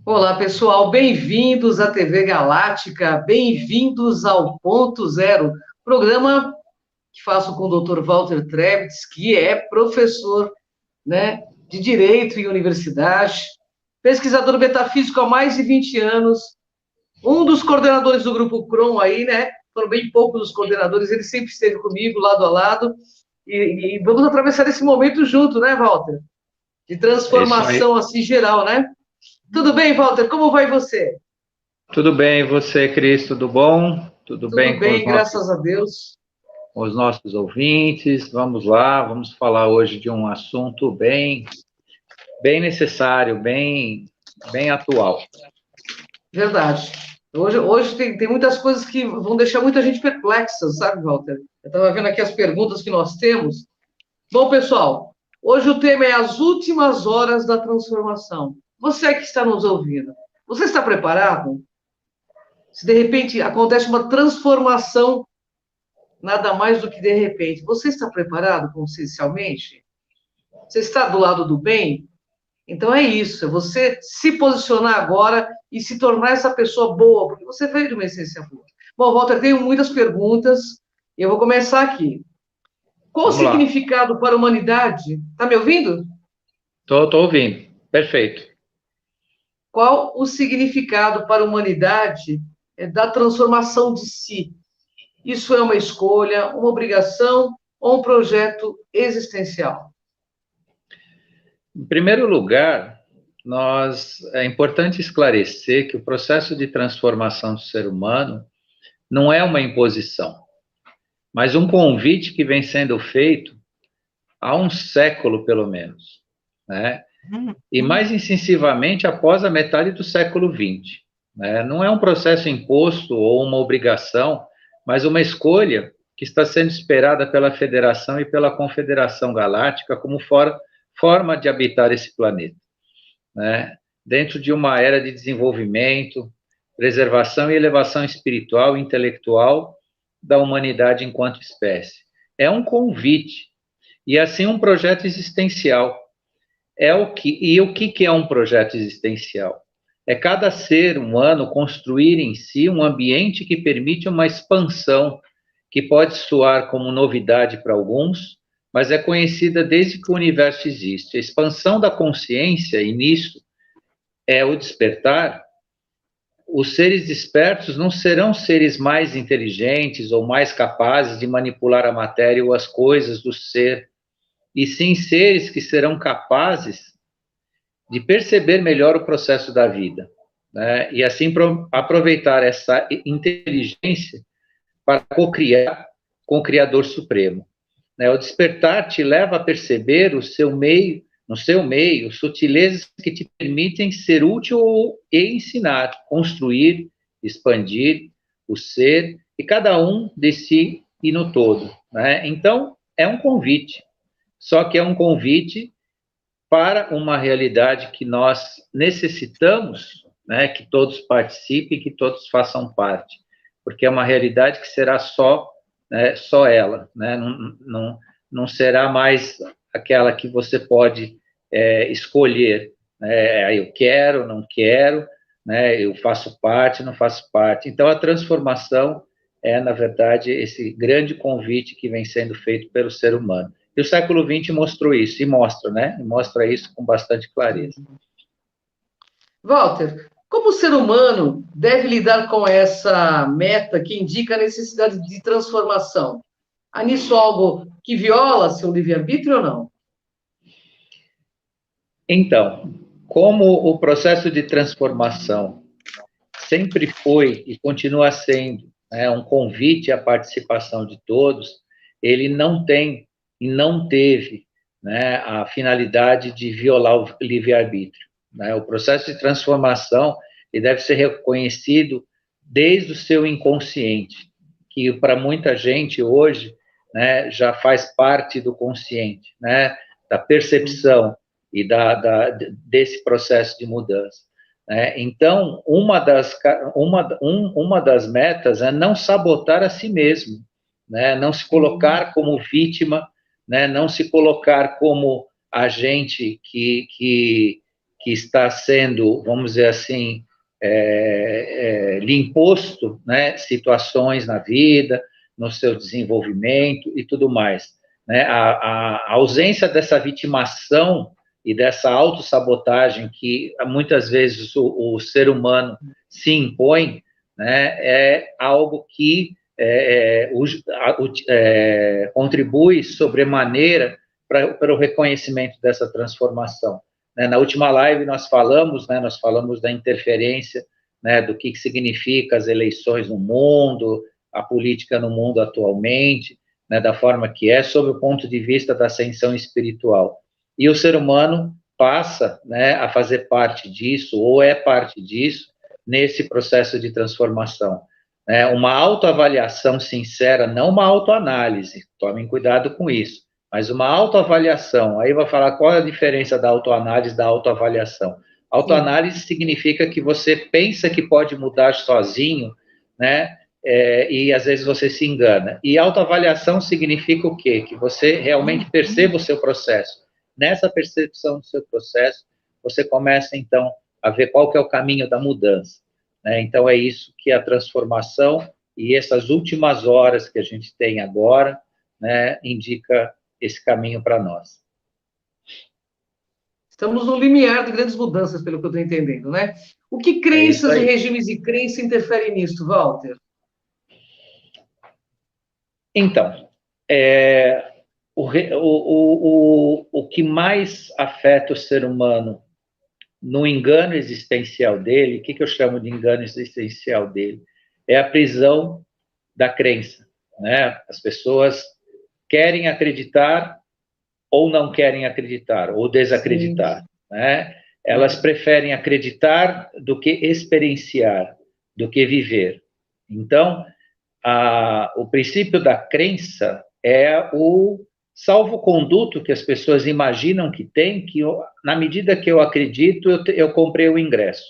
Olá, pessoal, bem-vindos à TV Galáctica, bem-vindos ao Ponto Zero, programa que faço com o Dr. Walter Trebitz, que é professor, né, de Direito em universidade, pesquisador metafísico há mais de 20 anos, um dos coordenadores do Grupo Cron aí, né, foram bem poucos os coordenadores, ele sempre esteve comigo, lado a lado, e vamos atravessar esse momento junto, né, Walter? De É isso aí. transformação, assim, geral, né? Tudo bem, Walter? Como vai você? Tudo bem, e você, Cris? Tudo bom? Tudo Tudo bem com bem, graças a Deus. os nossos ouvintes? Vamos lá, vamos falar hoje de um assunto bem necessário, bem atual. Verdade. Hoje tem muitas coisas que vão deixar muita gente perplexa, sabe, Walter? Eu estava vendo aqui as perguntas que nós temos. Bom, pessoal, hoje o tema é as últimas horas da transformação. Você que está nos ouvindo, você está preparado? Se de repente acontece uma transformação, nada mais do que de repente, você está preparado consciencialmente? Você está do lado do bem? Então é isso, é você se posicionar agora e se tornar essa pessoa boa, porque você veio de uma essência boa. Bom, Walter, tenho muitas perguntas e eu vou começar aqui. Qual o Vamos lá. significado para a humanidade? Está me ouvindo? Tô ouvindo. Perfeito. Qual o significado para a humanidade da transformação de si? Isso é uma escolha, uma obrigação ou um projeto existencial? Em primeiro lugar, é importante esclarecer que o processo de transformação do ser humano não é uma imposição, mas um convite que vem sendo feito há um século, pelo menos, né? E mais incisivamente após a metade do século XX. Né? Não é um processo imposto ou uma obrigação, mas uma escolha que está sendo esperada pela Federação e pela Confederação Galáctica como forma de habitar esse planeta. Né? Dentro de uma era de desenvolvimento, preservação e elevação espiritual e intelectual da humanidade enquanto espécie. É um convite e, assim, um projeto existencial o que é um projeto existencial? É cada ser humano construir em si um ambiente que permite uma expansão, que pode soar como novidade para alguns, mas é conhecida desde que o universo existe. A expansão da consciência, e nisso é o despertar. Os seres despertos não serão seres mais inteligentes ou mais capazes de manipular a matéria ou as coisas do ser, e sim seres que serão capazes de perceber melhor o processo da vida, né? E assim aproveitar essa inteligência para co-criar com o Criador Supremo. Né? O despertar te leva a perceber no seu meio, sutilezas que te permitem ser útil e ensinar, construir, expandir o ser e cada um de si e no todo. Né? Então, é um convite, só que é um convite para uma realidade que nós necessitamos, né, que todos participem, que todos façam parte, porque é uma realidade que será só ela, né, não será mais aquela que você pode escolher, né, eu quero, não quero, né, eu faço parte, não faço parte. Então, a transformação é, na verdade, esse grande convite que vem sendo feito pelo ser humano. E o século XX mostrou isso, e mostra, né? E mostra isso com bastante clareza. Walter, como o ser humano deve lidar com essa meta que indica a necessidade de transformação? Há nisso algo que viola seu livre-arbítrio ou não? Então, como o processo de transformação sempre foi e continua sendo, né, um convite à participação de todos, ele não tem e não teve, né, a finalidade de violar o livre-arbítrio. Né? O processo de transformação ele deve ser reconhecido desde o seu inconsciente, que para muita gente hoje, né, já faz parte do consciente, né, da percepção e desse processo de mudança. Né? Então, uma das metas é não sabotar a si mesmo, né? Não se colocar como vítima, né? Não se colocar como agente que está sendo, vamos dizer assim, lhe imposto, né, situações na vida, no seu desenvolvimento e tudo mais. Né? A ausência dessa vitimação e dessa autossabotagem que muitas vezes o ser humano se impõe, né, é algo que contribui sobremaneira para o reconhecimento dessa transformação. Né? Na última live nós falamos da interferência, né, do que significa as eleições no mundo, a política no mundo atualmente, né, da forma que é, sob o ponto de vista da ascensão espiritual. E o ser humano passa, né, a fazer parte disso, ou é parte disso, nesse processo de transformação. Uma autoavaliação sincera, não uma autoanálise, tomem cuidado com isso, mas uma autoavaliação. Aí vai falar qual é a diferença da autoanálise e da autoavaliação. Autoanálise significa que você pensa que pode mudar sozinho, né? E às vezes você se engana. E autoavaliação significa o quê? Que você realmente perceba o seu processo. Nessa percepção do seu processo, você começa, então, a ver qual que é o caminho da mudança. Né? Então, é isso que a transformação e essas últimas horas que a gente tem agora, né, indica esse caminho para nós. Estamos no limiar de grandes mudanças, pelo que eu estou entendendo, né? O que crenças e regimes de crença interferem nisso, Walter? Então, o que mais afeta o ser humano no engano existencial dele, o que eu chamo de engano existencial dele? É a prisão da crença. Né? As pessoas querem acreditar ou não querem acreditar, ou desacreditar. Né? Elas preferem acreditar do que experienciar, do que viver. Então, o princípio da crença é o salvo-conduto que as pessoas imaginam que tem, que na medida que eu acredito, eu comprei o ingresso.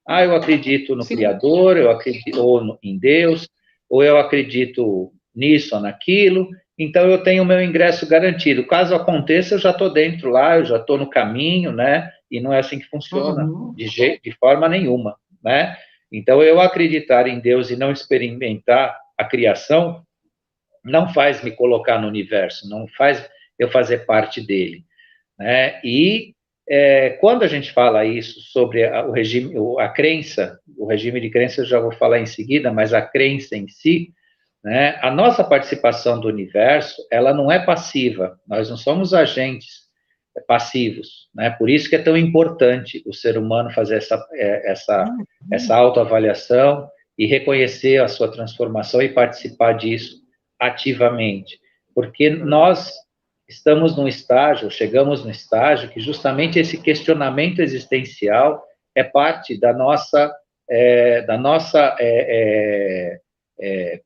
Eu acredito no Criador, eu acredito em Deus, ou eu acredito nisso ou naquilo, então eu tenho o meu ingresso garantido. Caso aconteça, eu já estou dentro lá, eu já estou no caminho, né? E não é assim que funciona, de forma nenhuma, né? Então, eu acreditar em Deus e não experimentar a criação não faz me colocar no universo, não faz eu fazer parte dele. Né? E quando a gente fala isso sobre o regime, a crença, o regime de crença eu já vou falar em seguida, mas a crença em si, né, a nossa participação do universo, ela não é passiva, nós não somos agentes passivos, né? Por isso que é tão importante o ser humano fazer essa autoavaliação e reconhecer a sua transformação e participar disso ativamente, porque nós estamos num estágio, chegamos num estágio que justamente esse questionamento existencial é parte da nossa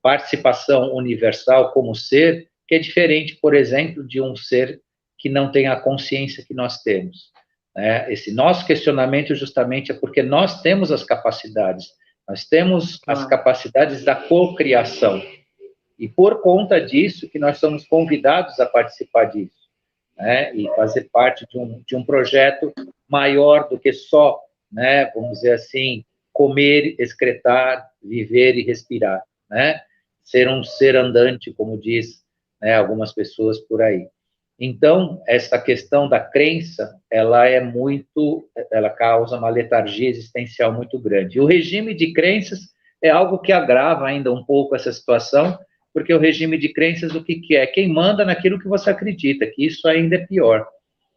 participação universal como ser, que é diferente, por exemplo, de um ser que não tem a consciência que nós temos. Né? Esse nosso questionamento justamente é porque nós temos as capacidades, nós temos as capacidades da cocriação, e por conta disso que nós somos convidados a participar disso, né? E fazer parte de um projeto maior do que só, né, vamos dizer assim, comer, excretar, viver e respirar, né? Ser um ser andante, como diz, né, algumas pessoas por aí. Então, essa questão da crença, ela causa uma letargia existencial muito grande. E o regime de crenças é algo que agrava ainda um pouco essa situação, porque o regime de crenças, o que é? Quem manda naquilo que você acredita, que isso ainda é pior,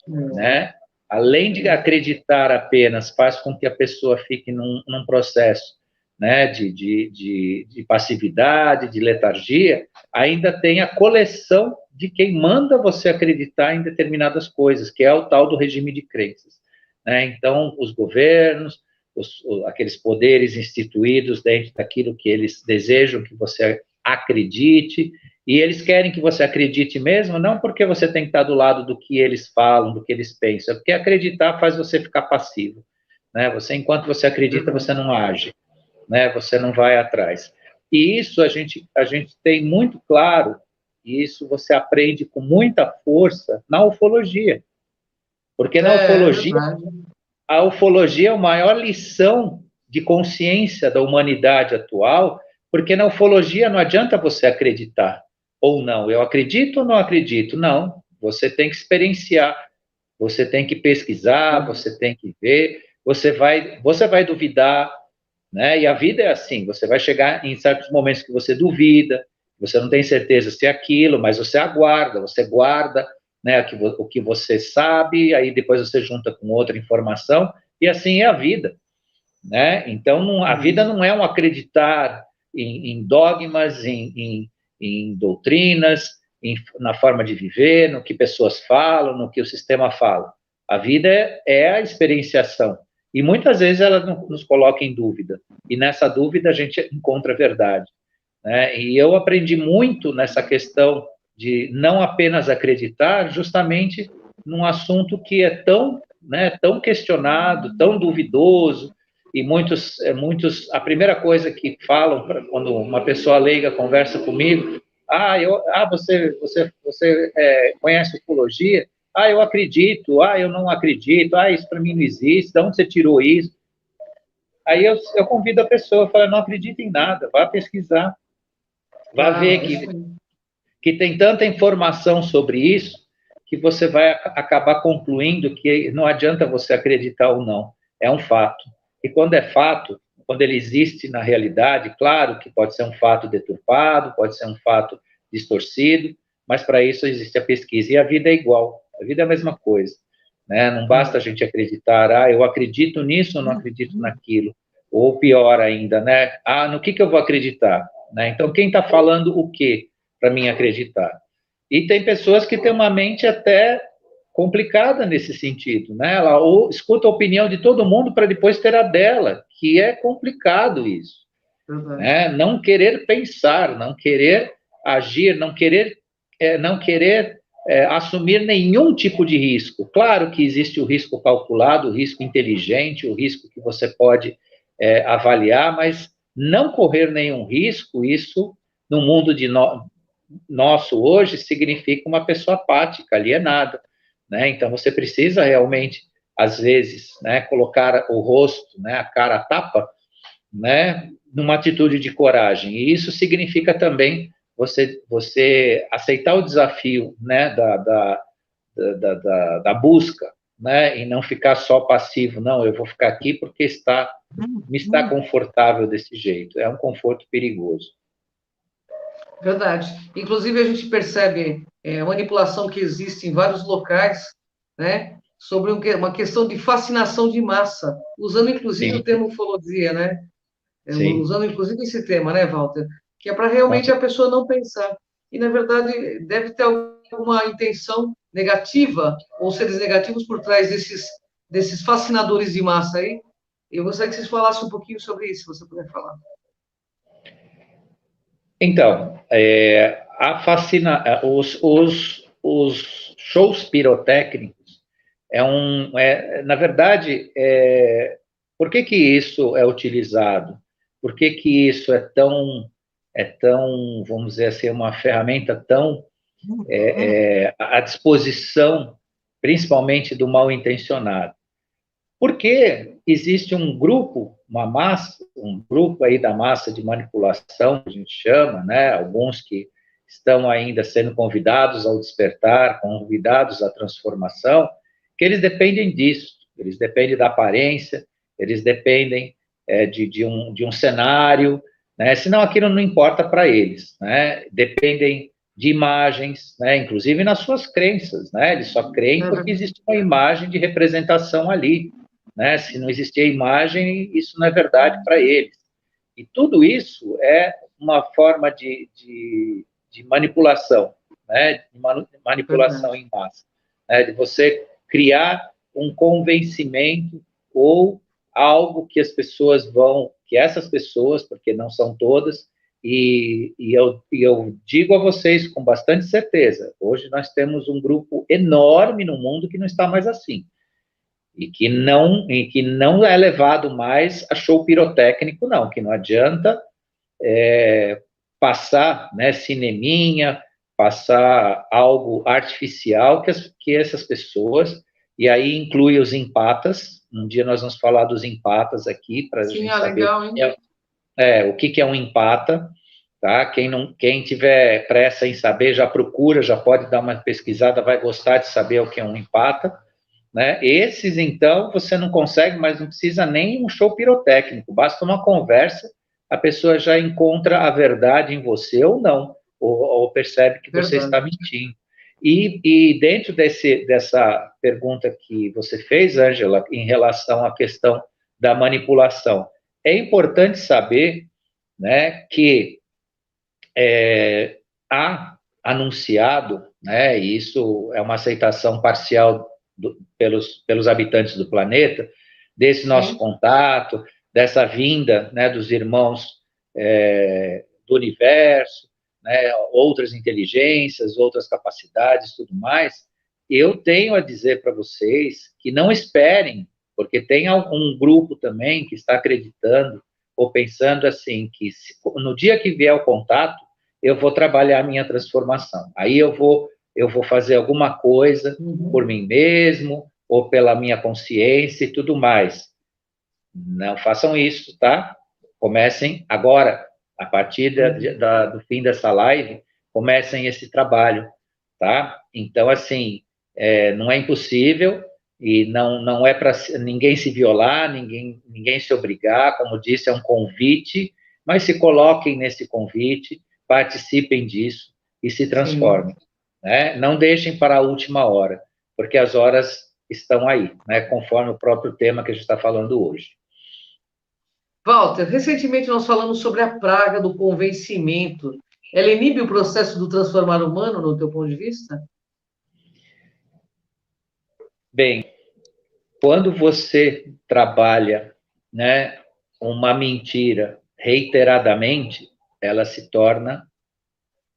né? Além de acreditar apenas, faz com que a pessoa fique num processo, né, de passividade, de letargia, ainda tem a coleção de quem manda você acreditar em determinadas coisas, que é o tal do regime de crenças. Né? Então, os governos, aqueles poderes instituídos dentro daquilo que eles desejam que você acredite, e eles querem que você acredite mesmo, não porque você tem que estar do lado do que eles falam, do que eles pensam, é porque acreditar faz você ficar passivo. Né? Enquanto você acredita, você não age. Né? Você não vai atrás. E isso a gente tem muito claro, e isso você aprende com muita força na ufologia. Porque na ufologia, a ufologia é a maior lição de consciência da humanidade atual, porque na ufologia não adianta você acreditar ou não. Eu acredito ou não acredito? Não. Você tem que experienciar, você tem que pesquisar, você tem que ver, você vai duvidar, né? E a vida é assim, você vai chegar em certos momentos que você duvida, você não tem certeza se é aquilo, mas você guarda, né, o que você sabe, aí depois você junta com outra informação, e assim é a vida, né? Então, a vida não é um acreditar em dogmas, em doutrinas, na forma de viver, no que pessoas falam, no que o sistema fala. A vida é a experienciação. E muitas vezes ela nos coloca em dúvida. E nessa dúvida a gente encontra a verdade, né? E eu aprendi muito nessa questão de não apenas acreditar, justamente num assunto que é tão, né, tão questionado, tão duvidoso, e a primeira coisa que falam quando uma pessoa leiga conversa comigo, você conhece ufologia? Eu acredito, eu não acredito, isso para mim não existe, de onde você tirou isso? Aí eu convido a pessoa, eu falo, não acredita em nada, vá pesquisar, vá ver que tem tanta informação sobre isso, que você vai acabar concluindo que não adianta você acreditar ou não, é um fato. E quando é fato, quando ele existe na realidade, claro que pode ser um fato deturpado, pode ser um fato distorcido, mas para isso existe a pesquisa. E a vida é igual, a vida é a mesma coisa, né? Não basta a gente acreditar, eu acredito nisso ou não acredito naquilo. Ou pior ainda, né? No que eu vou acreditar? Né? Então, quem está falando o quê para mim acreditar? E tem pessoas que têm uma mente até complicada nesse sentido, né? Ela escuta a opinião de todo mundo para depois ter a dela, que é complicado isso, né? Não querer pensar, não querer agir, não querer assumir nenhum tipo de risco. Claro que existe o risco calculado, o risco inteligente, o risco que você pode avaliar, mas não correr nenhum risco, isso no mundo nosso hoje significa uma pessoa apática, alienada, né? Então você precisa realmente, às vezes, né, colocar o rosto, né, a cara a tapa, né, numa atitude de coragem. E isso significa também você aceitar o desafio, né, da busca, né, e não ficar só passivo. Não, eu vou ficar aqui porque me está confortável desse jeito. É um conforto perigoso. Verdade. Inclusive, a gente percebe a manipulação que existe em vários locais, né, sobre uma questão de fascinação de massa, usando inclusive o termo ufologia, né? Usando inclusive esse tema, né, Walter? Que é para realmente a pessoa não pensar. E, na verdade, deve ter alguma intenção negativa, ou seres negativos por trás desses fascinadores de massa aí. Eu gostaria que vocês falassem um pouquinho sobre isso, se você puder falar. Então, os shows pirotécnicos na verdade, por que isso é utilizado? Por que isso é tão, vamos dizer assim, uma ferramenta tão à disposição, principalmente do mal intencionado? Porque existe um grupo, um grupo aí da massa de manipulação, que a gente chama, né? Alguns que estão ainda sendo convidados ao despertar, convidados à transformação, que eles dependem disso, eles dependem da aparência, eles dependem de um cenário, né? Senão aquilo não importa para eles, né? Dependem de imagens, né? Inclusive nas suas crenças, né? Eles só creem porque existe uma imagem de representação ali, né? Se não existir imagem, isso não é verdade para eles. E tudo isso é uma forma de manipulação, né? De manipulação em massa, né? De você criar um convencimento ou algo que essas pessoas, porque não são todas, e eu digo a vocês com bastante certeza, hoje nós temos um grupo enorme no mundo que não está mais assim. E que não é levado mais a show pirotécnico, não, que não adianta passar, né, cineminha, passar algo artificial que essas pessoas e aí inclui os empatas. Um dia nós vamos falar dos empatas aqui, para a gente saber legal, hein? o que é um empata, tá? Quem tiver pressa em saber, já procura, já pode dar uma pesquisada, vai gostar de saber o que é um empata, né? Esses, então, você não consegue, mas não precisa nem um show pirotécnico, basta uma conversa, a pessoa já encontra a verdade em você ou não, ou percebe que você está mentindo. E dentro dessa pergunta que você fez, Ângela, em relação à questão da manipulação, é importante saber, né, que há anunciado, né, e isso é uma aceitação parcial pelos habitantes do planeta, desse nosso contato, dessa vinda, né, dos irmãos do universo, né, outras inteligências, outras capacidades, tudo mais. Eu tenho a dizer para vocês que não esperem, porque tem algum grupo também que está acreditando ou pensando assim, que no dia que vier o contato, eu vou trabalhar a minha transformação. Aí eu vou fazer alguma coisa por mim mesmo, ou pela minha consciência e tudo mais. Não façam isso, tá? Comecem agora, a partir do fim dessa live, comecem esse trabalho, tá? Então, assim, não é impossível e não é para ninguém se violar, ninguém se obrigar, como disse, é um convite, mas se coloquem nesse convite, participem disso e se transformem, né? Não deixem para a última hora, porque as horas estão aí, né? Conforme o próprio tema que a gente está falando hoje. Walter, recentemente nós falamos sobre a praga do convencimento. Ela inibe o processo do transformar humano, no teu ponto de vista? Bem, quando você trabalha, né, uma mentira reiteradamente, ela se torna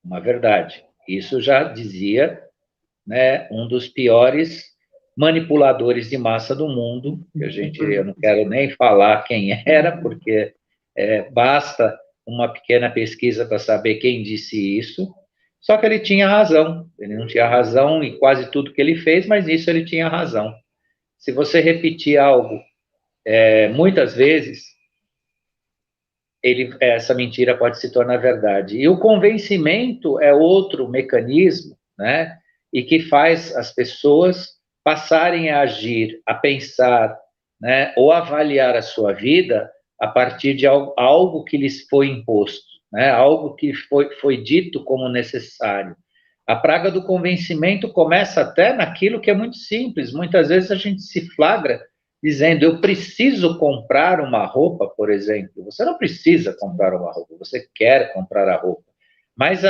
uma verdade. Isso já dizia, né, um dos piores manipuladores de massa do mundo, que eu não quero nem falar quem era, porque basta uma pequena pesquisa para saber quem disse isso. Só que ele tinha razão. Ele não tinha razão em quase tudo que ele fez, mas nisso ele tinha razão. Se você repetir algo muitas vezes, essa mentira pode se tornar verdade. E o convencimento é outro mecanismo, né? E que faz as pessoas passarem a agir, a pensar, né? Ou avaliar a sua vida a partir de algo que lhes foi imposto, né? Algo que foi dito como necessário. A praga do convencimento começa até naquilo que é muito simples. Muitas vezes a gente se flagra dizendo, eu preciso comprar uma roupa, por exemplo. Você não precisa comprar uma roupa, você quer comprar a roupa. Mas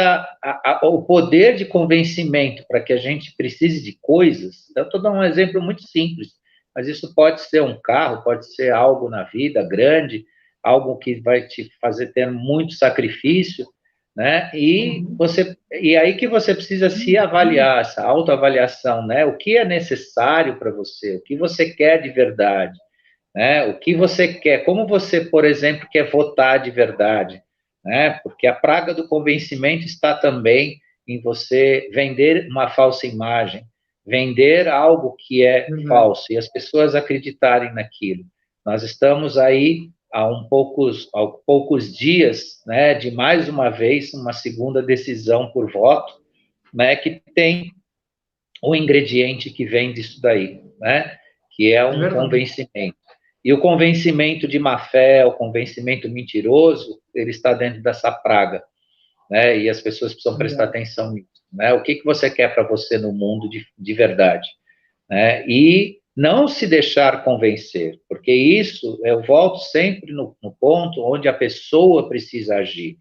o poder de convencimento para que a gente precise de coisas, eu estou dando um exemplo muito simples, mas isso pode ser um carro, pode ser algo na vida grande, algo que vai te fazer ter muito sacrifício, né? E aí que você precisa se avaliar, essa autoavaliação, né? O que é necessário para você, o que você quer de verdade, né? O que você quer, como você, por exemplo, quer votar de verdade, né? Porque a praga do convencimento está também em você vender uma falsa imagem, vender algo que é falso e as pessoas acreditarem naquilo. Nós estamos aí há poucos dias, né, de mais uma vez uma segunda decisão por voto, né, que tem um ingrediente que vem disso daí, né, que é um convencimento. E o convencimento de má fé, o convencimento mentiroso, ele está dentro dessa praga, né, e as pessoas precisam prestar atenção nisso, né, o que você quer para você no mundo de verdade, né, e não se deixar convencer, porque isso, eu volto sempre no ponto onde a pessoa precisa agir,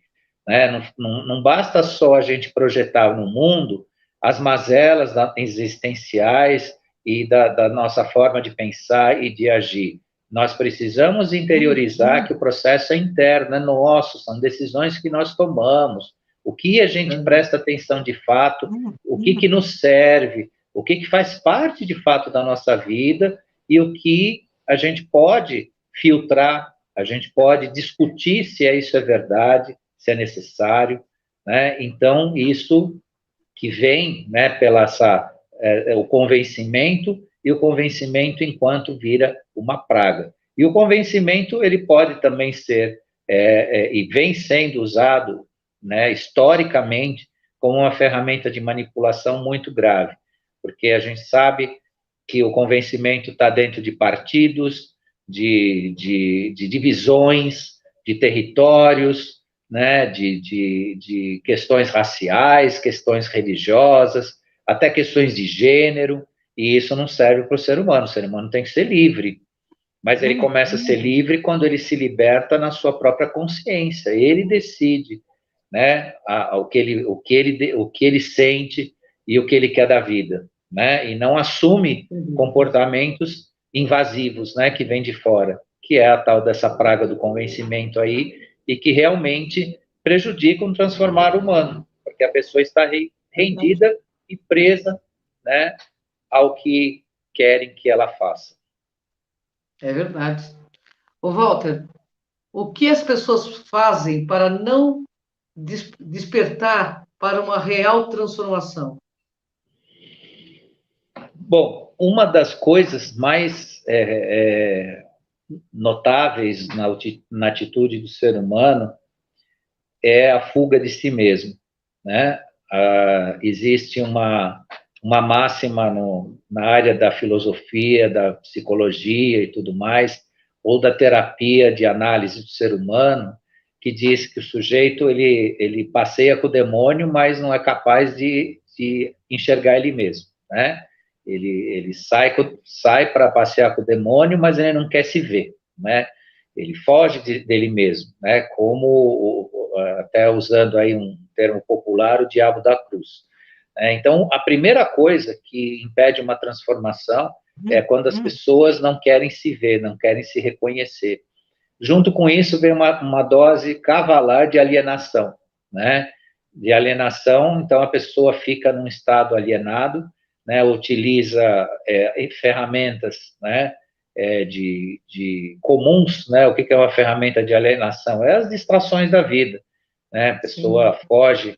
né? Não basta só a gente projetar no mundo as mazelas existenciais e da nossa forma de pensar e de agir. Nós precisamos interiorizar que o processo é interno, é nosso, são decisões que nós tomamos, o que a gente presta atenção de fato, o que nos serve, o que faz parte de fato da nossa vida e o que a gente pode filtrar, a gente pode discutir se isso é verdade, se é necessário, né? Então, isso que vem, né, o convencimento, e o convencimento enquanto vira uma praga. E o convencimento, ele pode também ser, e vem sendo usado, né, historicamente, como uma ferramenta de manipulação muito grave, porque a gente sabe que o convencimento está dentro de partidos, de divisões, de territórios, né, de questões raciais, questões religiosas, até questões de gênero, e isso não serve para o ser humano. O ser humano tem que ser livre, mas ele começa a ser livre quando ele se liberta na sua própria consciência. Ele decide, né, o que ele sente e o que ele quer da vida, né, e não assume comportamentos invasivos, né, que vêm de fora, que é a tal dessa praga do convencimento aí, e que realmente prejudicam transformar o humano, porque a pessoa está rendida e presa, né, ao que querem que ela faça. É verdade. Ô, Walter, o que as pessoas fazem para não despertar para uma real transformação? Bom, uma das coisas mais notáveis na atitude do ser humano é a fuga de si mesmo, né? Existe uma máxima na área da filosofia, da psicologia e tudo mais, ou da terapia de análise do ser humano, que diz que o sujeito ele passeia com o demônio, mas não é capaz de enxergar ele mesmo, né? Ele sai para passear com o demônio, mas ele não quer se ver, né? Ele foge dele mesmo, né? Como até usando aí um termo popular, o diabo da cruz. Então, a primeira coisa que impede uma transformação é quando as pessoas não querem se ver, não querem se reconhecer. Junto com isso vem uma dose cavalar de alienação, né? De alienação, então a pessoa fica num estado alienado, né? Utiliza ferramentas, né? De comuns, né? O que é uma ferramenta de alienação? É as distrações da vida, né? A pessoa foge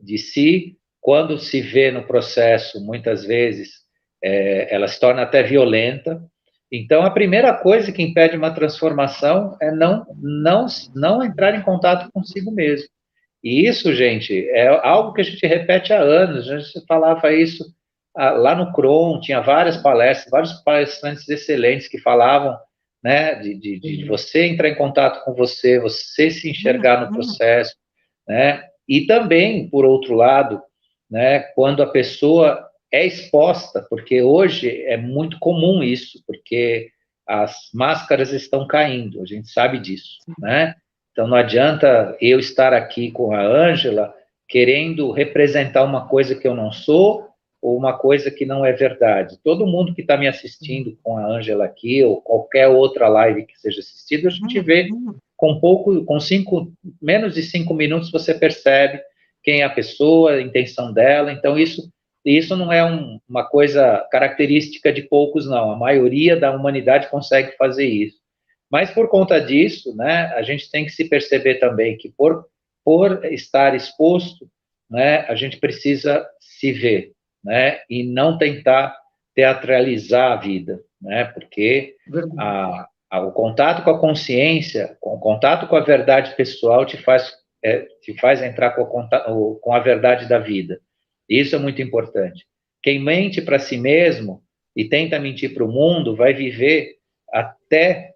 de si, quando se vê no processo, muitas vezes, ela se torna até violenta. Então, a primeira coisa que impede uma transformação é não entrar em contato consigo mesmo. E isso, gente, é algo que a gente repete há anos. A gente falava isso lá no CRON, tinha várias palestras, vários palestrantes excelentes que falavam, né, de você entrar em contato com você se enxergar no processo, né? E também, por outro lado, né, quando a pessoa é exposta, porque hoje é muito comum isso, porque as máscaras estão caindo, a gente sabe disso, né? Então não adianta eu estar aqui com a Ângela querendo representar uma coisa que eu não sou ou uma coisa que não é verdade. Todo mundo que está me assistindo com a Ângela aqui ou qualquer outra live que seja assistida, a gente vê menos de 5 minutos você percebe quem é a pessoa, a intenção dela. Então isso não é uma coisa característica de poucos, não. A maioria da humanidade consegue fazer isso. Mas por conta disso, né, a gente tem que se perceber também que por estar exposto, né, a gente precisa se ver, né, e não tentar teatralizar a vida, né, porque o contato com a consciência, o contato com a verdade pessoal te faz entrar com a verdade da vida. Isso é muito importante. Quem mente para si mesmo e tenta mentir para o mundo vai viver até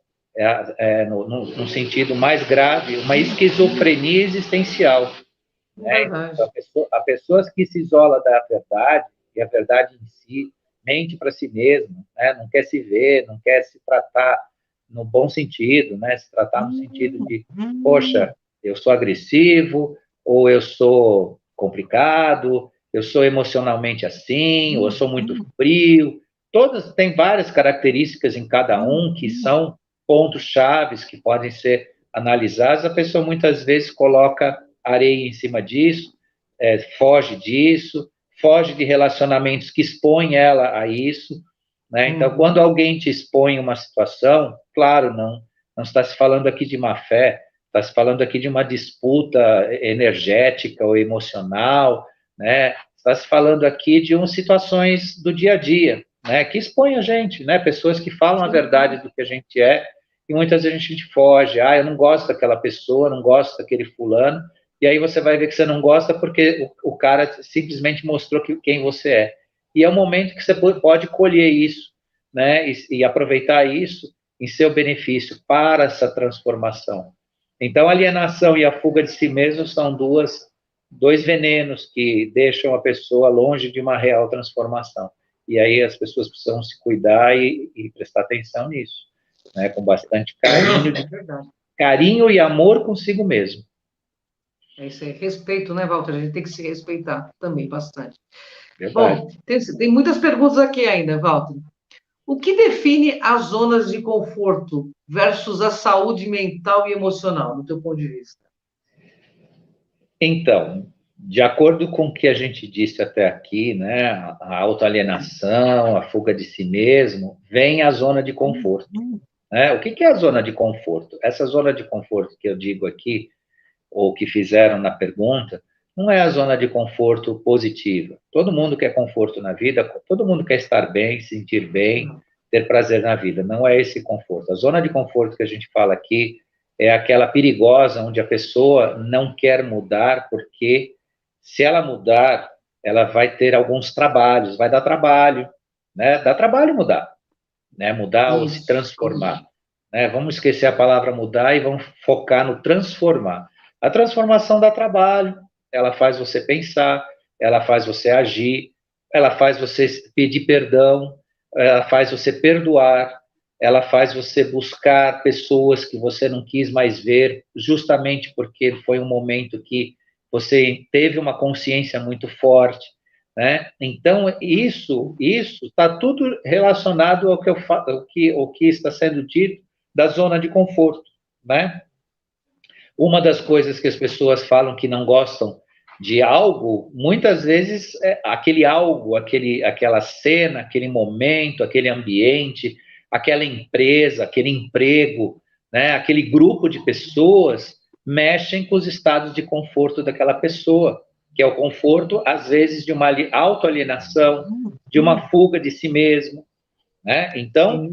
no sentido mais grave, uma esquizofrenia existencial. Né? Então, a pessoa que se isola da verdade, e a verdade em si, mente para si mesma, né? Não quer se ver, não quer se tratar no bom sentido, né? Se tratar no sentido de, poxa, eu sou agressivo, ou eu sou complicado, eu sou emocionalmente assim, ou eu sou muito frio. Tem várias características em cada um que são pontos chaves que podem ser analisados. A pessoa muitas vezes coloca areia em cima disso, foge disso, foge de relacionamentos que expõem ela a isso, né? Então, quando alguém te expõe uma situação, claro, não está se falando aqui de má fé, está se falando aqui de uma disputa energética ou emocional, né? Está se falando aqui de situações do dia a dia, né, que expõem a gente, né, pessoas que falam a verdade do que a gente é, e muitas vezes a gente foge, eu não gosto daquela pessoa, não gosto daquele fulano, e aí você vai ver que você não gosta porque o cara simplesmente mostrou quem você é. E é um momento que você pode colher isso, né, e aproveitar isso em seu benefício para essa transformação. Então, a alienação e a fuga de si mesmo são dois venenos que deixam a pessoa longe de uma real transformação. E aí as pessoas precisam se cuidar e prestar atenção nisso, né, com bastante carinho e amor consigo mesmo. É isso aí, respeito, né, Walter? A gente tem que se respeitar também bastante. Verdade. Bom, tem muitas perguntas aqui ainda, Walter. O que define as zonas de conforto versus a saúde mental e emocional, do teu ponto de vista? Então, de acordo com o que a gente disse até aqui, né, a autoalienação, a fuga de si mesmo, vem a zona de conforto. Né? O que é a zona de conforto? Essa zona de conforto que eu digo aqui, ou que fizeram na pergunta, não é a zona de conforto positiva. Todo mundo quer conforto na vida, todo mundo quer estar bem, sentir bem, ter prazer na vida. Não é esse conforto. A zona de conforto que a gente fala aqui é aquela perigosa onde a pessoa não quer mudar, porque se ela mudar, ela vai ter alguns trabalhos, vai dar trabalho, né? Dá trabalho mudar, né? Mudar ou se transformar. Né? Vamos esquecer a palavra mudar e vamos focar no transformar. A transformação dá trabalho, ela faz você pensar, ela faz você agir, ela faz você pedir perdão, ela faz você perdoar, ela faz você buscar pessoas que você não quis mais ver, justamente porque foi um momento que você teve uma consciência muito forte, né? Então, isso está tudo relacionado ao que está sendo dito da zona de conforto, né? Uma das coisas que as pessoas falam que não gostam de algo, muitas vezes é aquele algo, aquela cena, aquele momento, aquele ambiente, aquela empresa, aquele emprego, né? Aquele grupo de pessoas mexem com os estados de conforto daquela pessoa, que é o conforto, às vezes, de uma autoalienação, de uma fuga de si mesmo, né? Então,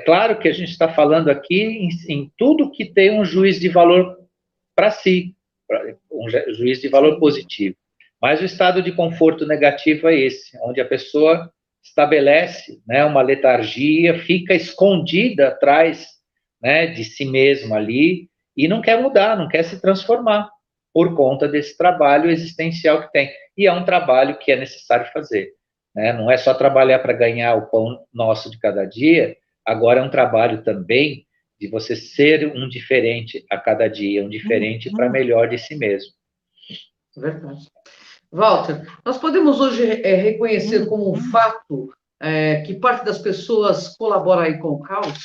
claro que a gente está falando aqui em tudo que tem um juiz de valor para si, um juiz de valor positivo. Mas o estado de conforto negativo é esse, onde a pessoa estabelece, né, uma letargia, fica escondida atrás, né, de si mesma ali e não quer mudar, não quer se transformar por conta desse trabalho existencial que tem. E é um trabalho que é necessário fazer. Né? Não é só trabalhar para ganhar o pão nosso de cada dia, agora é um trabalho também de você ser um diferente a cada dia, um diferente para melhor de si mesmo. Verdade. Walter, nós podemos hoje reconhecer como um fato que parte das pessoas colabora aí com o caos?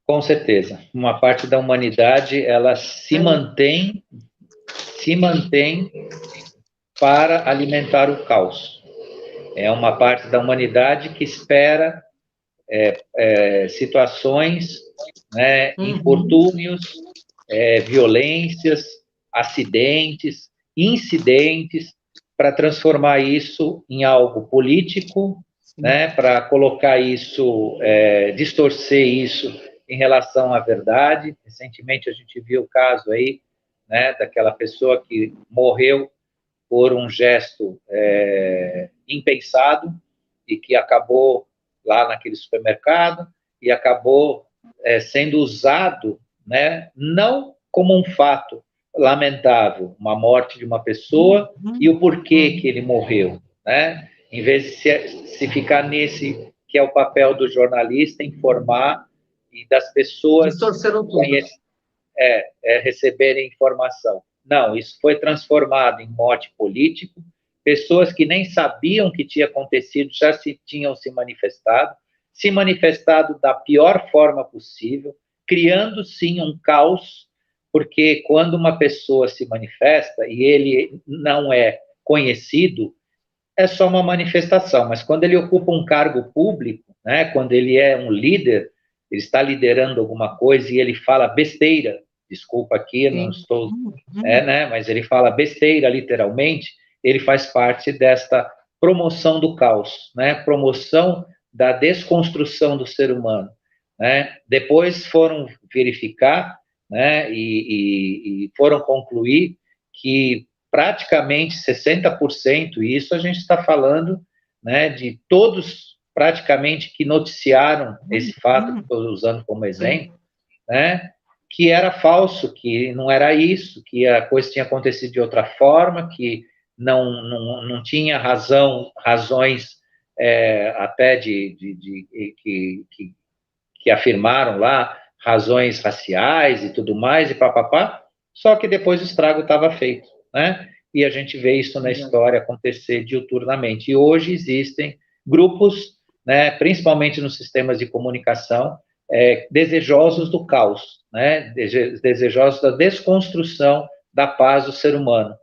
Com certeza. Uma parte da humanidade, ela se mantém para alimentar o caos. É uma parte da humanidade que espera situações, né, infortúnios, violências, acidentes, incidentes, para transformar isso em algo político, né, para colocar isso, distorcer isso em relação à verdade. Recentemente a gente viu o caso aí, né, daquela pessoa que morreu por um gesto impensado e que acabou lá naquele supermercado e acabou sendo usado, né, não como um fato lamentável, uma morte de uma pessoa e o porquê que ele morreu, né? Em vez de se ficar nesse que é o papel do jornalista, informar e das pessoas receberem informação. Não, isso foi transformado em mote político, pessoas que nem sabiam o que tinha acontecido já tinham se manifestado da pior forma possível, criando sim um caos, porque quando uma pessoa se manifesta e ele não é conhecido, é só uma manifestação, mas quando ele ocupa um cargo público, né, quando ele é um líder, ele está liderando alguma coisa e ele fala besteira, desculpa aqui, eu não estou, né, mas ele fala besteira literalmente, ele faz parte desta promoção do caos, né? Promoção da desconstrução do ser humano, né? Depois foram verificar, né? E foram concluir que praticamente 60%, e isso a gente está falando, né, de todos praticamente que noticiaram esse fato que estou usando como exemplo, né, que era falso, que não era isso, que a coisa tinha acontecido de outra forma, que não tinha razões até que afirmaram lá, razões raciais e tudo mais, e papapá, só que depois o estrago estava feito, né? E a gente vê isso na história acontecer diuturnamente. E hoje existem grupos, né, principalmente nos sistemas de comunicação, desejosos do caos, né? Desejosos da desconstrução da paz do ser humano,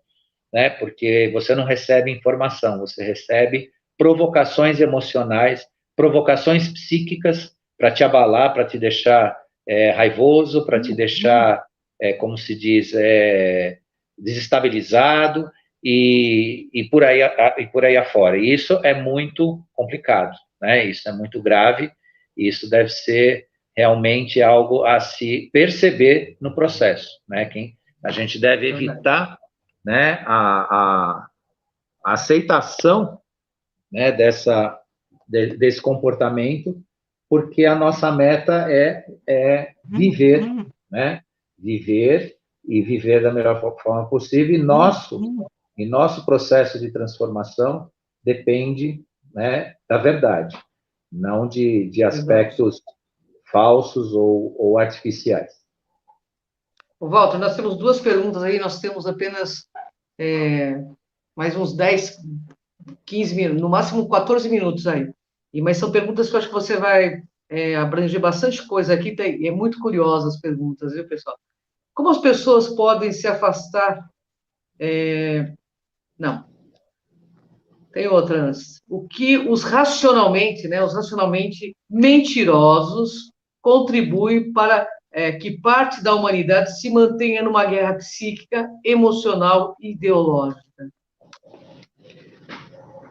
né? Porque você não recebe informação, você recebe provocações emocionais, provocações psíquicas para te abalar, para te deixar raivoso, para te deixar, como se diz, desestabilizado e por aí afora. E isso é muito complicado, né? Isso é muito grave, isso deve ser realmente algo a se perceber no processo, né? A gente deve evitar, né, a aceitação, né, desse comportamento, porque a nossa meta é viver, né? Viver e viver da melhor forma possível, e nosso processo de transformação depende, né, da verdade, não de aspectos falsos ou artificiais. Walter, nós temos duas perguntas aí, nós temos apenas mais uns 10, 15 minutos, no máximo 14 minutos aí. Mas são perguntas que eu acho que você vai abranger bastante coisa aqui, é muito curiosas as perguntas, viu, pessoal? Como as pessoas podem se afastar? Não, tem outras. O que os racionalmente mentirosos contribuem para que parte da humanidade se mantenha numa guerra psíquica, emocional e ideológica?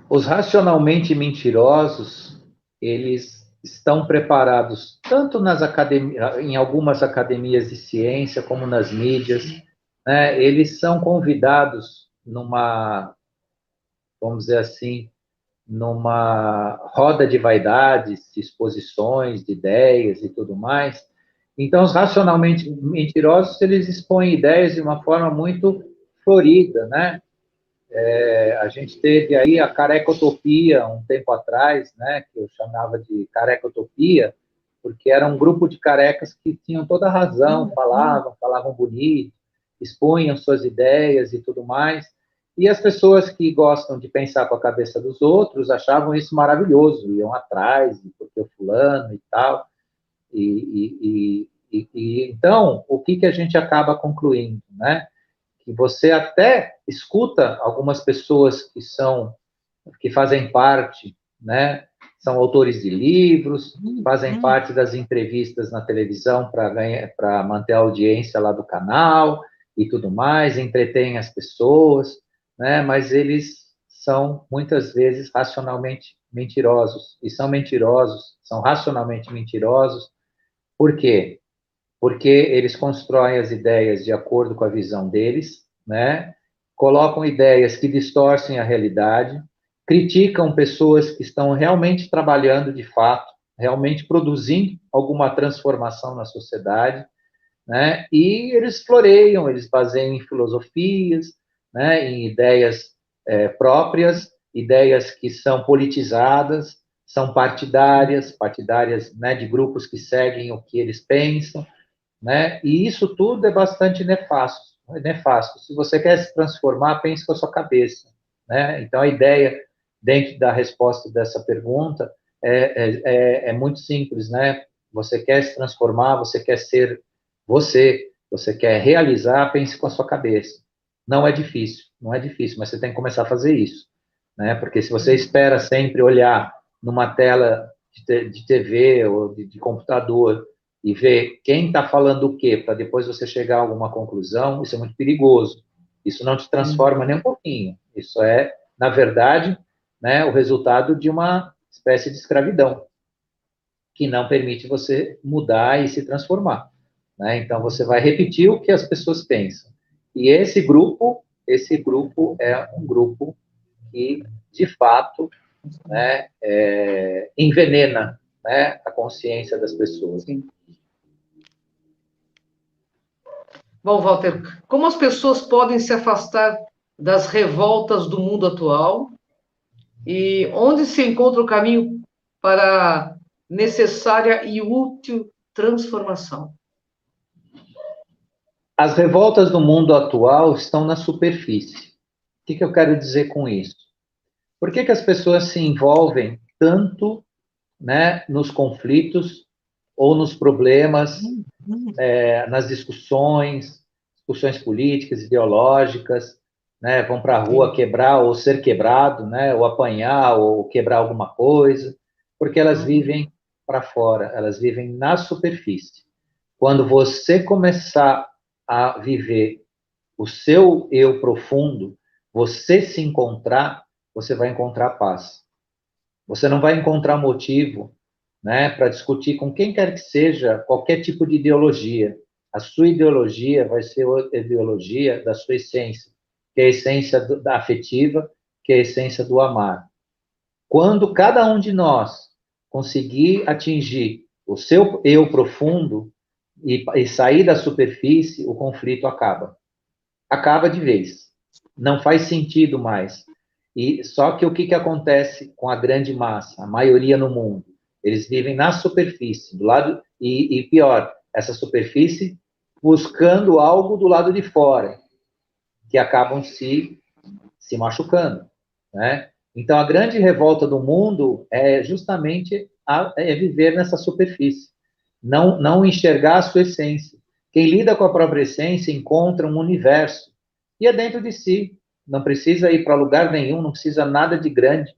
Os racionalmente mentirosos, eles estão preparados tanto em algumas academias de ciência como nas mídias, né? Eles são convidados vamos dizer assim, numa roda de vaidades, de exposições, de ideias e tudo mais. Então, os racionalmente mentirosos, eles expõem ideias de uma forma muito florida, né? A gente teve aí a carecotopia um tempo atrás, né, que eu chamava de carecotopia, porque era um grupo de carecas que tinham toda a razão, falavam bonito, expunham suas ideias e tudo mais, e as pessoas que gostam de pensar com a cabeça dos outros achavam isso maravilhoso, iam atrás, porque o fulano e tal, então, o que a gente acaba concluindo, né? Que você até escuta algumas pessoas que fazem parte, né? São autores de livros, fazem parte das entrevistas na televisão para manter a audiência lá do canal e tudo mais, entretêm as pessoas, né? Mas eles são muitas vezes racionalmente mentirosos, e são racionalmente mentirosos. Por quê? Porque eles constroem as ideias de acordo com a visão deles, né? Colocam ideias que distorcem a realidade, criticam pessoas que estão realmente trabalhando de fato, realmente produzindo alguma transformação na sociedade, né? E eles floreiam, eles baseiam em filosofias, né? Em ideias próprias, ideias que são politizadas, são partidárias, né? De grupos que seguem o que eles pensam, né? E isso tudo é bastante nefasto. Se você quer se transformar, pense com a sua cabeça, né? Então, a ideia, dentro da resposta dessa pergunta, é muito simples, né? Você quer se transformar, você quer ser você quer realizar, pense com a sua cabeça. Não é difícil, mas você tem que começar a fazer isso, né? Porque se você espera sempre olhar numa tela de TV ou de computador e ver quem está falando o quê, para depois você chegar a alguma conclusão, isso é muito perigoso. Isso não te transforma nem um pouquinho. Isso na verdade, né, o resultado de uma espécie de escravidão, que não permite você mudar e se transformar, né? Então, você vai repetir o que as pessoas pensam. E esse grupo é um grupo que, de fato, né, envenena, né, a consciência das pessoas. Sim. Bom, Walter, como as pessoas podem se afastar das revoltas do mundo atual e onde se encontra o caminho para a necessária e útil transformação? As revoltas do mundo atual estão na superfície. O que eu quero dizer com isso? Por que as pessoas se envolvem tanto, né, nos conflitos ou nos problemas, nas discussões políticas, ideológicas, né, vão para a rua quebrar ou ser quebrado, né, ou apanhar ou quebrar alguma coisa, porque elas vivem para fora, elas vivem na superfície. Quando você começar a viver o seu eu profundo, você se encontrar, você vai encontrar paz. Você não vai encontrar motivo, né, para discutir com quem quer que seja qualquer tipo de ideologia. A sua ideologia vai ser a ideologia da sua essência, que é a essência da afetiva, que é a essência do amar. Quando cada um de nós conseguir atingir o seu eu profundo e sair da superfície, o conflito acaba. Acaba de vez. Não faz sentido mais. E só que o que acontece com a grande massa, a maioria no mundo? Eles vivem na superfície, do lado e pior, essa superfície buscando algo do lado de fora, que acabam se machucando, né? Então a grande revolta do mundo é justamente viver nessa superfície, não enxergar a sua essência. Quem lida com a própria essência encontra um universo e é dentro de si. Não precisa ir para lugar nenhum, não precisa nada de grande.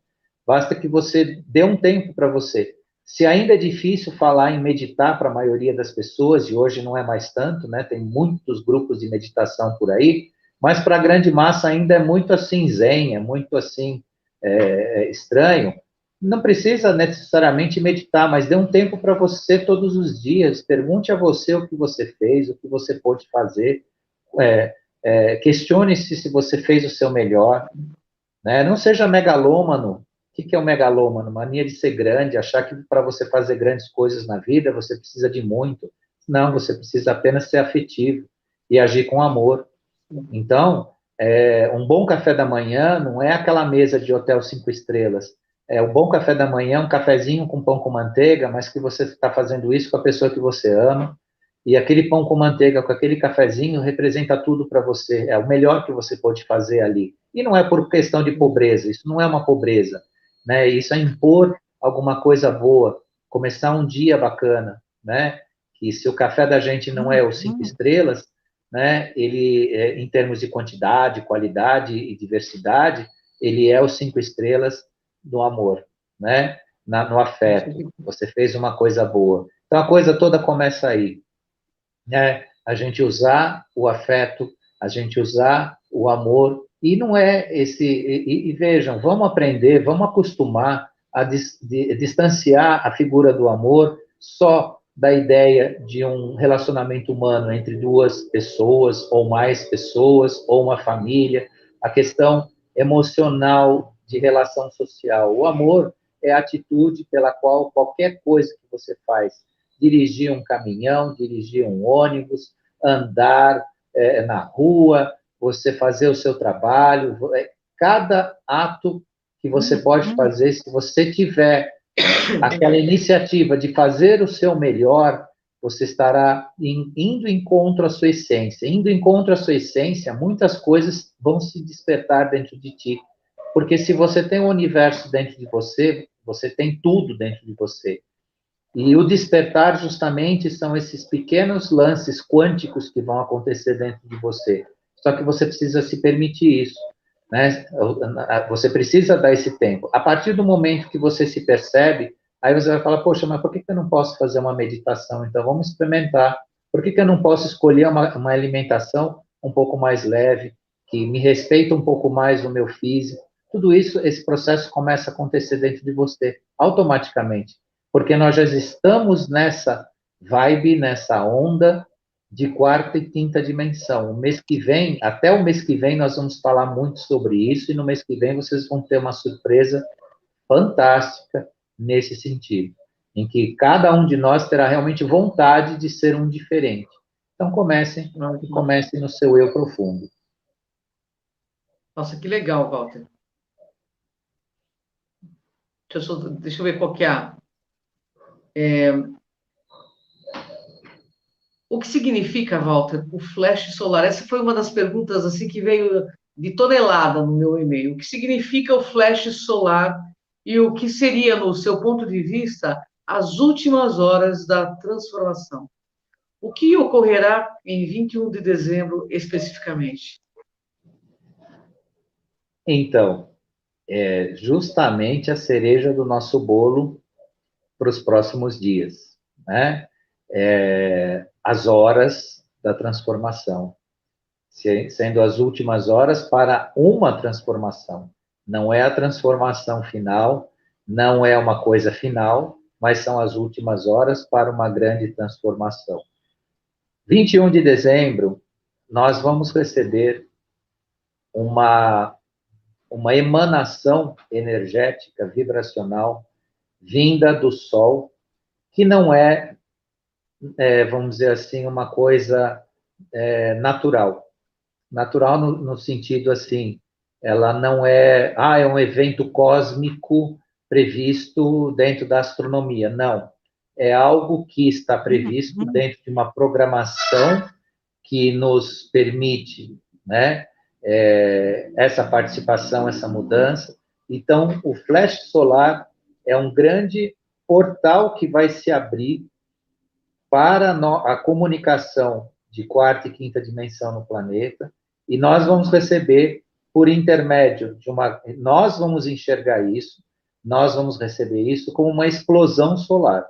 Basta que você dê um tempo para você. Se ainda é difícil falar em meditar para a maioria das pessoas, e hoje não é mais tanto, né? Tem muitos grupos de meditação por aí, mas para a grande massa ainda é muito assim zen, é muito assim estranho. Não precisa necessariamente meditar, mas dê um tempo para você todos os dias. Pergunte a você o que você fez, o que você pôde fazer. Questione-se se você fez o seu melhor. Né? Não seja megalômano. O que é o megalômano? Mania de ser grande, achar que para você fazer grandes coisas na vida você precisa de muito. Não, você precisa apenas ser afetivo e agir com amor. Então, um bom café da manhã não é aquela mesa de hotel 5 estrelas. O bom café da manhã é um cafezinho com pão com manteiga, mas que você está fazendo isso com a pessoa que você ama. E aquele pão com manteiga, com aquele cafezinho, representa tudo para você. É o melhor que você pode fazer ali. E não é por questão de pobreza, isso não é uma pobreza. Né? Isso é impor alguma coisa boa, começar um dia bacana. Né? Que se o café da gente não é os 5 estrelas, né? Ele, em termos de quantidade, qualidade e diversidade, ele é os 5 estrelas do amor, né? No afeto. Você fez uma coisa boa. Então, a coisa toda começa aí, né? A gente usar o afeto, a gente usar o amor, e não é esse... E vejam, vamos aprender, vamos acostumar a distanciar a figura do amor só da ideia de um relacionamento humano entre duas pessoas, ou mais pessoas, ou uma família, a questão emocional de relação social. O amor é a atitude pela qual qualquer coisa que você faz, dirigir um caminhão, dirigir um ônibus, andar na rua, você fazer o seu trabalho, cada ato que você pode fazer, se você tiver aquela iniciativa de fazer o seu melhor, você estará indo em encontro à sua essência. Indo em encontro à sua essência, muitas coisas vão se despertar dentro de ti. Porque se você tem um universo dentro de você, você tem tudo dentro de você. E o despertar, justamente, são esses pequenos lances quânticos que vão acontecer dentro de você. Só que você precisa se permitir isso. Né? Você precisa dar esse tempo. A partir do momento que você se percebe, aí você vai falar, poxa, mas por que eu não posso fazer uma meditação? Então, vamos experimentar. Por que eu não posso escolher uma alimentação um pouco mais leve, que me respeita um pouco mais o meu físico? tudo isso, esse processo começa a acontecer dentro de você, automaticamente, porque nós já estamos nessa vibe, nessa onda de quarta e quinta dimensão. O mês que vem, até o mês que vem, nós vamos falar muito sobre isso, e no mês que vem vocês vão ter uma surpresa fantástica nesse sentido, em que cada um de nós terá realmente vontade de ser um diferente. Então comecem no seu eu profundo. Nossa, que legal, Walter. Deixa eu ver qual que é. O que significa, Walter, o flash solar? Essa foi uma das perguntas assim que veio de tonelada no meu e-mail. O que significa o flash solar e o que seria, no seu ponto de vista, as últimas horas da transformação? O que ocorrerá em 21 de dezembro especificamente? Então, é justamente a cereja do nosso bolo para os próximos dias, né? As horas da transformação, sendo as últimas horas para uma transformação. Não é a transformação final, não é uma coisa final, mas são as últimas horas para uma grande transformação. 21 de dezembro, nós vamos receber uma emanação energética, vibracional, vinda do Sol, que não vamos dizer assim, uma coisa natural. Natural no sentido assim, ela não é um evento cósmico previsto dentro da astronomia. Não. É algo que está previsto dentro de uma programação que nos permite, né, essa participação, essa mudança. Então, o flash solar é um grande portal que vai se abrir para a comunicação de quarta e quinta dimensão no planeta, e nós vamos receber, por intermédio de nós vamos enxergar isso, nós vamos receber isso como uma explosão solar,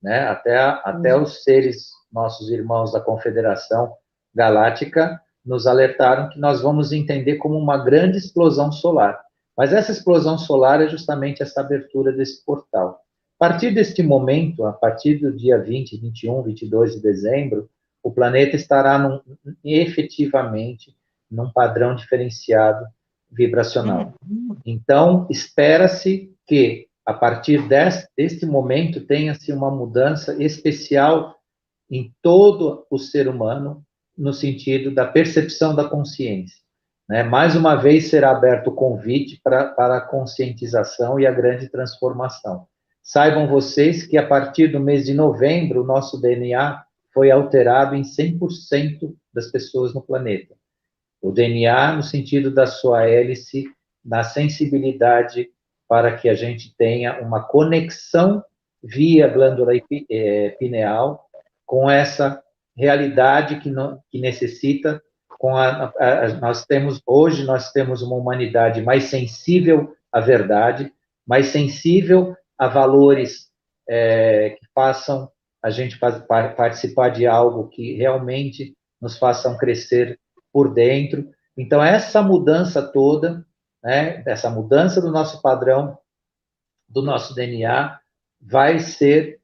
né? Até os seres, nossos irmãos da Confederação Galáctica, nos alertaram que nós vamos entender como uma grande explosão solar. Mas essa explosão solar é justamente essa abertura desse portal. A partir deste momento, a partir do dia 20, 21, 22 de dezembro, o planeta estará efetivamente num padrão diferenciado vibracional. Então, espera-se que, a partir deste momento, tenha-se uma mudança especial em todo o ser humano, no sentido da percepção da consciência. Né? Mais uma vez será aberto o convite para a conscientização e a grande transformação. Saibam vocês que, a partir do mês de novembro, o nosso DNA foi alterado em 100% das pessoas no planeta. O DNA, no sentido da sua hélice, na sensibilidade para que a gente tenha uma conexão via glândula pineal com essa realidade que necessita. Hoje nós temos uma humanidade mais sensível à verdade, mais sensível a valores que façam a gente participar de algo que realmente nos façam crescer por dentro. Então, essa mudança toda, né, essa mudança do nosso padrão, do nosso DNA, vai ser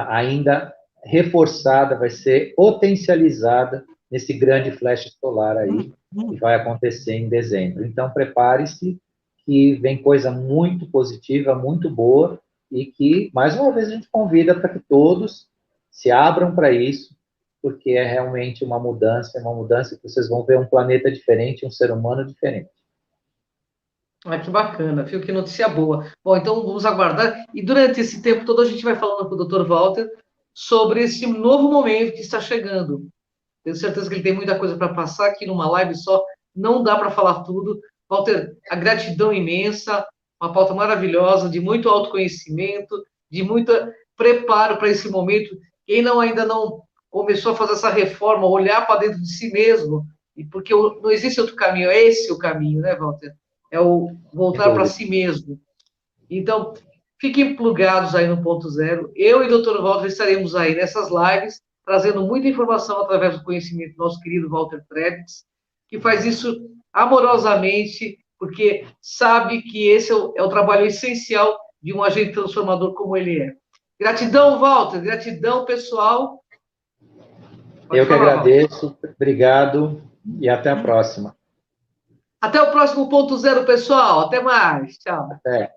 ainda reforçada, vai ser potencializada nesse grande flash solar aí, que vai acontecer em dezembro. Então, prepare-se, que vem coisa muito positiva, muito boa, e que, mais uma vez, a gente convida para que todos se abram para isso, porque é realmente uma mudança que vocês vão ver um planeta diferente, um ser humano diferente. Que bacana, viu? Que notícia boa. Bom, então vamos aguardar. E durante esse tempo todo a gente vai falando com o Dr. Walter sobre esse novo momento que está chegando. Tenho certeza que ele tem muita coisa para passar aqui numa live só, não dá para falar tudo. Walter, a gratidão imensa, uma pauta maravilhosa, de muito autoconhecimento, de muito preparo para esse momento. Quem ainda não começou a fazer essa reforma, olhar para dentro de si mesmo, e porque não existe outro caminho, é esse o caminho, né, Walter? É o voltar para si mesmo. Então, fiquem plugados aí no ponto zero. Eu e o Dr. Walter estaremos aí nessas lives, trazendo muita informação através do conhecimento do nosso querido Walter Trebitz, que faz isso amorosamente, porque sabe que esse é o trabalho essencial de um agente transformador como ele é. Gratidão, Walter, gratidão, pessoal. Eu que agradeço, obrigado e até a próxima. Até o próximo ponto zero, pessoal. Até mais. Tchau. Até.